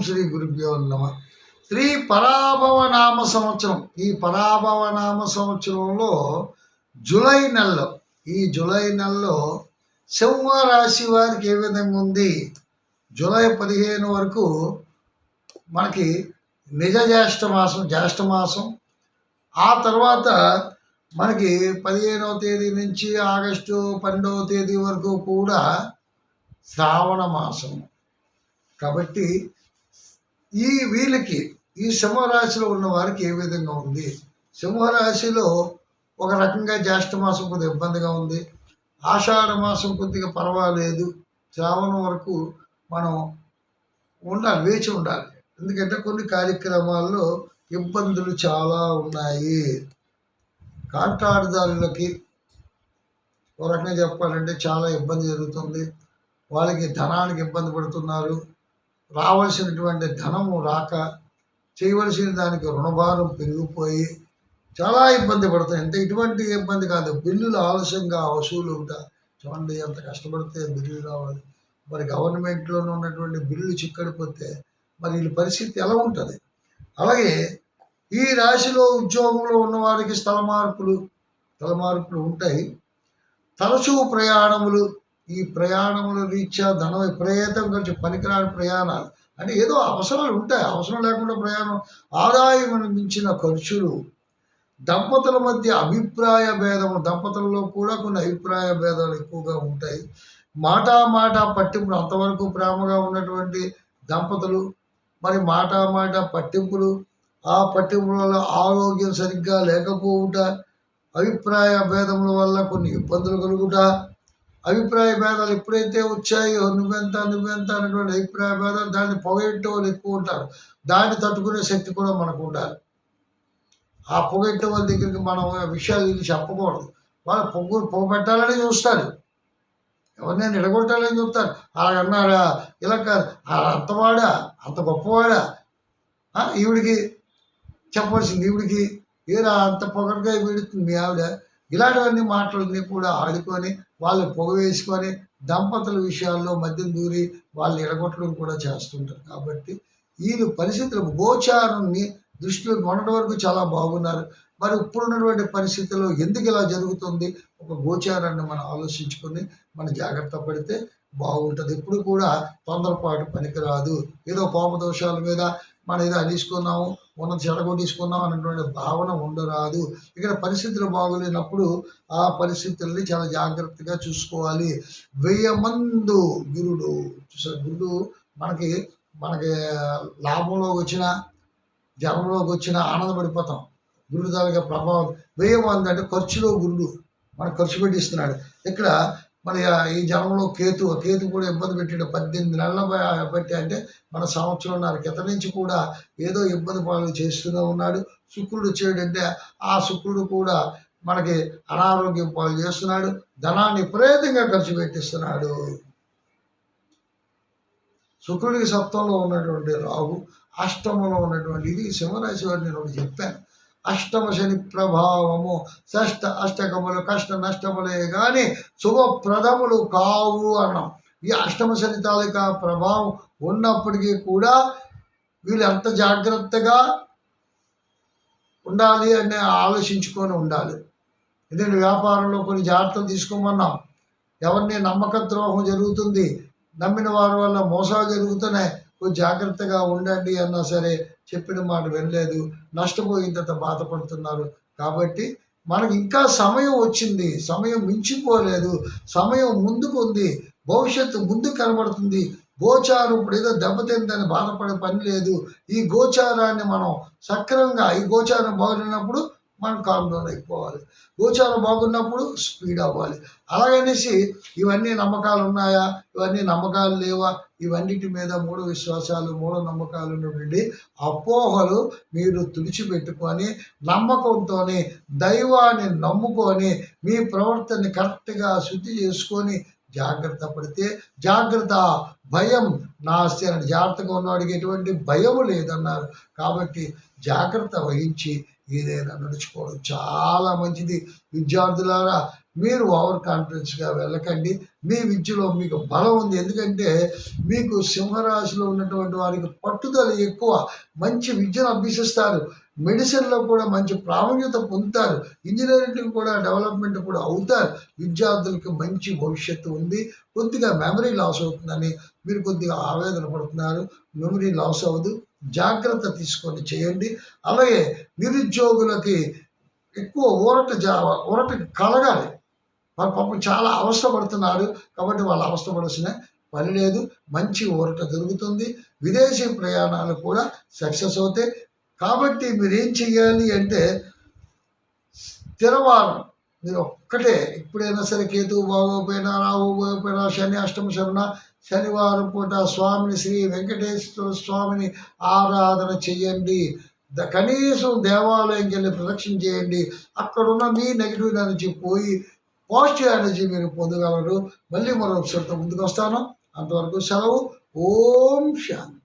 శ్రీ గురుభ్యో నమః. శ్రీ పరాభవ నామ సంవత్సరం. ఈ పరాభవ నామ సంవత్సరంలో జూలై నెలలో సింహరాశి వారికి ఏ విధంగా ఉంది? జూలై 15 వరకు మనకి నిజ జ్యేష్ఠ మాసం. ఆ తర్వాత మనకి 15వ తేదీ నుంచి ఆగస్టు 12వ తేదీ వరకు కూడా శ్రావణ మాసం. కాబట్టి వీళ్ళకి ఈ సింహరాశిలో ఉన్న వారికి ఏ విధంగా ఉంది? సింహరాశిలో ఒక రకంగా జ్యేష్ఠ మాసం కొద్దిగా ఇబ్బందిగా ఉంది, ఆషాఢ మాసం కొద్దిగా పర్వాలేదు, శ్రావణం వరకు మనం వేచి ఉండాలి. ఎందుకంటే కొన్ని కార్యక్రమాల్లో ఇబ్బందులు చాలా ఉన్నాయి. కాంట్రాక్టుదారులకి ఒక రకంగా చెప్పాలంటే చాలా ఇబ్బంది జరుగుతుంది. వాళ్ళకి ధనానికి ఇబ్బంది పడుతున్నారు. రావాల్సినటువంటి ధనము రాక, చేయవలసిన దానికి రుణభారం పెరిగిపోయి చాలా ఇబ్బంది పడతాయి. అంటే ఇటువంటి ఇబ్బంది కాదు, బిల్లులు ఆలస్యంగా వసూలు ఉంటా. చూడండి ఎంత కష్టపడితే బిల్లులు రావాలి. మరి గవర్నమెంట్లోనే ఉన్నటువంటి బిల్లులు చిక్కడిపోతే మరి వీళ్ళ పరిస్థితి ఎలా ఉంటుంది? అలాగే ఈ రాశిలో ఉద్యోగంలో ఉన్న వారికి స్థల మార్పులు ఉంటాయి. తరచూ ప్రయాణములు, ఈ ప్రయాణముల రీత్యా ధనం విపరీతం ఖర్చు, పనికిరాని ప్రయాణాలు. అంటే ఏదో అవసరాలు ఉంటాయి, అవసరం లేకుండా ప్రయాణం, ఆదాయం మించిన ఖర్చులు, దంపతుల మధ్య అభిప్రాయ భేదము, దంపతులలో కూడా కొన్ని అభిప్రాయ భేదాలు ఎక్కువగా ఉంటాయి. మాట పట్టింపులు, అంతవరకు ప్రేమగా ఉన్నటువంటి దంపతులు మరి మాట పట్టింపులు, ఆ పట్టింపుల వల్ల ఆరోగ్యం సరిగ్గా లేకపోవుట, అభిప్రాయ భేదముల వల్ల కొన్ని ఇబ్బందులు కలుగుట. అభిప్రాయ భేదాలు ఎప్పుడైతే వచ్చాయో నువ్వెంత అనేటువంటి అభిప్రాయ భేదాలు, దాన్ని పొగెట్టే వాళ్ళు ఎక్కువ ఉంటారు. దాన్ని తట్టుకునే శక్తి కూడా మనకు ఉండాలి. ఆ పొగెట్టే వాళ్ళ దగ్గరికి మనం విషయాలు ఇది చెప్పకూడదు. వాళ్ళు పొగ పెట్టాలని చూస్తారు, ఎవరినైనా ఎడగొట్టాలని చూస్తారు. అలాగన్నారా, ఇలా కాదు, అంతవాడా, అంత గొప్పవాడా, ఈవిడికి చెప్పవలసింది ఈవిడికి ఏరా అంత పొగరుగా వీడుతుంది మీ ఆవిడ, ఇలాంటివన్నీ మాటలన్నీ కూడా ఆడుకొని వాళ్ళు పొగ వేసుకొని దంపతుల విషయాల్లో మధ్య దూరి వాళ్ళు ఎడగొట్టడం కూడా చేస్తుంటారు. కాబట్టి వీళ్ళు పరిస్థితులు గోచారాన్ని దృష్టిలో మొన్నటి వరకు చాలా బాగున్నారు. మరి ఇప్పుడున్నటువంటి పరిస్థితుల్లో ఎందుకు ఇలా జరుగుతుంది? ఒక గోచారాన్ని మనం ఆలోచించుకొని మనం జాగ్రత్త పడితే బాగుంటుంది. ఎప్పుడు కూడా తొందరపాటు పనికిరాదు. ఏదో కోపదోషాల మీద మనం ఏదో తీసుకున్నాము, ఉన్నది చెడగొట్టించుకున్నాం అనేటువంటి భావన ఉండరాదు. ఇక్కడ పరిస్థితులు బాగోలేనప్పుడు ఆ పరిస్థితుల్ని చాలా జాగ్రత్తగా చూసుకోవాలి. 1000 మందు గురుడు చూసారు. గురుడు మనకి లాభంలోకి వచ్చిన జనంలోకి వచ్చిన ఆనందపడిపోతాం. గురుడు తాలూకా ప్రభావం 1000 మంది అంటే ఖర్చులో గురుడు మనకు ఖర్చు పెట్టిస్తున్నాడు. ఇక్కడ మన ఈ జనంలో కేతు కూడా ఇబ్బంది పెట్టాడు. 18 నెలల బట్టి, అంటే మన సంవత్సరంన్నర క్రితం నుంచి కూడా ఏదో ఇబ్బంది పాలు చేస్తూనే ఉన్నాడు. శుక్రుడు వచ్చాడంటే ఆ శుక్రుడు కూడా మనకి అనారోగ్యం పాలు చేస్తున్నాడు, ధనాన్ని విపరీతంగా ఖర్చు పెట్టిస్తున్నాడు. శుక్రుడికి సప్తంలో ఉన్నటువంటి రాహు, అష్టమంలో ఉన్నటువంటి ఇది సింహరాశి వారిని నేను ఒకటి చెప్పాను. అష్టమ శని ప్రభావము, అష్టకములు కష్ట నష్టములే కానీ శుభప్రదములు కావు అన్నాం. ఈ అష్టమ శని తాలూకా ప్రభావం ఉన్నప్పటికీ కూడా వీళ్ళు ఎంత జాగ్రత్తగా ఉండాలి అని ఆలోచించుకొని ఉండాలి. ఎందుకంటే వ్యాపారంలో కొన్ని జాగ్రత్తలు తీసుకోమన్నాం. ఎవరిని నమ్మక ద్రోహం జరుగుతుంది, నమ్మిన వారి వల్ల మోసాలు జరుగుతున్నాయి, కొంచెం జాగ్రత్తగా ఉండండి అన్నా సరే చెప్పిన మాట వినలేదు, నష్టపోయిన తర్వాత బాధపడుతున్నారు. కాబట్టి మనకి ఇంకా సమయం వచ్చింది, సమయం మించిపోలేదు, సమయం ముందుకు ఉంది, భవిష్యత్తు ముందు కనబడుతుంది. గోచారం ఇప్పుడు ఏదో దెబ్బతిందని బాధపడే పని లేదు. ఈ గోచారాన్ని మనం సక్రమంగా, ఈ గోచారం బాగున్నప్పుడు మనం కామ్ డౌన్ అయిపోవాలి, గోచారం బాగున్నప్పుడు స్పీడ్ అవ్వాలి. అలాగనేసి ఇవన్నీ నమ్మకాలు ఉన్నాయా, ఇవన్నీ నమ్మకాలు లేవా, ఇవన్నిటి మీద మూఢ విశ్వాసాలు, మూఢ నమ్మకాలు ఉన్నటువంటి అపోహలు మీరు తుడిచిపెట్టుకొని నమ్మకంతో దైవాన్ని నమ్ముకొని మీ ప్రవర్తనని కరెక్ట్గా శుద్ధి చేసుకొని జాగ్రత్త పడితే, జాగ్రత్త భయం నాస్తి అని, జాగ్రత్తగా ఉన్నవాడికి ఎటువంటి భయం లేదన్నారు. కాబట్టి జాగ్రత్త వహించి ఏదైనా నడుచుకోవడం చాలా మంచిది. విద్యార్థులారా మీరు ఓవర్ కాన్ఫిడెన్స్గా వెళ్ళకండి. మీ విద్యలో మీకు బలం ఉంది. ఎందుకంటే మీకు సింహరాశిలో ఉన్నటువంటి వారికి పట్టుదల ఎక్కువ. మంచి విద్యను అభ్యసిస్తారు. మెడిసిన్లో కూడా మంచి ప్రాముఖ్యత పొందుతారు. ఇంజనీరింగ్ కూడా డెవలప్మెంట్ కూడా అవుతారు. విద్యార్థులకు మంచి భవిష్యత్తు ఉంది. కొద్దిగా మెమరీ లాస్ అవుతుందని మీరు కొద్దిగా ఆవేదన పడుతున్నారు. మెమరీ లాస్ అవ్వదు. జాగ్రత్త తీసుకొని చేయండి. అలాగే నిరుద్యోగులకి ఎక్కువ ఊరట కలగాలి. వాళ్ళు పాపం చాలా అవస్థపడుతున్నారు. కాబట్టి వాళ్ళు అవస్థపడాల్సిన పని లేదు. మంచి ఊరట జరుగుతుంది. విదేశీ ప్రయాణాలు కూడా సక్సెస్ అవుతాయి. కాబట్టి మీరేం చెయ్యాలి అంటే స్థిరవారం మీరు ఒక్కటే ఎప్పుడైనా సరే కేతువు బాగోపోయినా, రాహు బాగోపోయినా, శని అష్టమ శరణ శనివారం పూట స్వామిని శ్రీ వెంకటేశ్వర స్వామిని ఆరాధన చెయ్యండి. కనీసం దేవాలయంకి వెళ్ళి ప్రదక్షిణ చేయండి. అక్కడున్న మీ నెగిటివ్ ఎనర్జీ పోయి పాజిటివ్ ఎనర్జీ మీరు పొందగలరు. మళ్ళీ మరో ఎపిసోడ్తో ముందుకు వస్తాను. అంతవరకు సెలవు. ఓం శాంతి.